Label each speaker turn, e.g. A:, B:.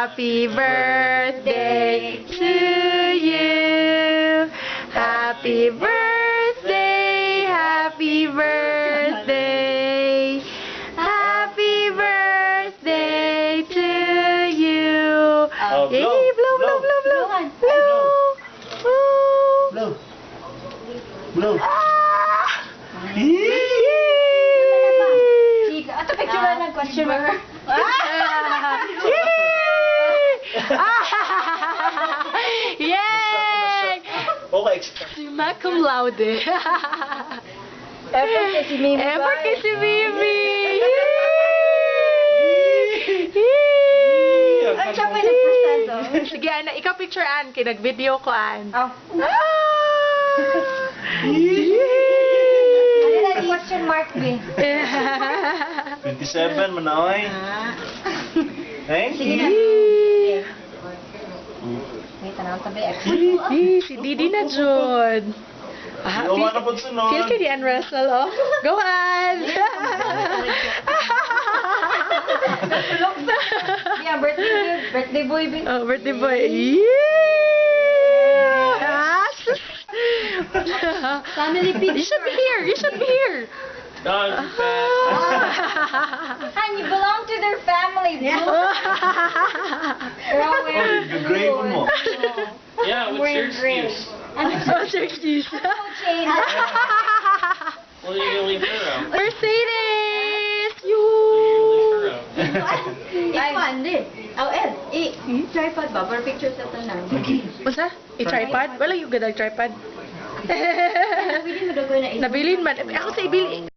A: Happy birthday to you. Happy birthday, happy birthday. Happy birthday to you. Yay, blow, blow, blow, blow. Blow.
B: Blow.
A: Ah!
C: Ato picture na ng question mark.
A: Yay!
B: Okay.
A: Summa cum laude.
C: Effort kay si Mimi.
A: Effort kay si Mimi.
C: Ay, siya pa yung nag-present, oh.
A: Sige, Ana, ikaw picturean. Kaya nag-video ko, An.
C: Oh. Ano na yung question mark, B?
B: 27, manoy. Thank
C: Sige
B: you.
C: na. May tanaw tabi.
A: Si Didi na, Jud.
B: Yung ano po sunod?
A: Feel ka di Ann Russell, oh. Go, Ann!
C: Yeah, birthday boy, B.
A: Oh, birthday boy. Yeah!
C: Family picture.
A: You should be here. You should be here.
B: Dog,
C: And you belong to their family. Yeah. They're all wearing
B: Oh, gray po mo.
D: Yeah, what's your excuse?
A: What's your excuse?
C: chain.
D: Well, you're gonna leave her out.
A: Mercedes!
D: You're gonna leave her out.
C: Fun, di. Oh, Ed. Tripod ba? For pictures sa tanan.
A: What's that? I-tripod? Wala yung ganda tripod.
C: Pwede mo daw ko na
A: Nabilin man. Ako sa ibili.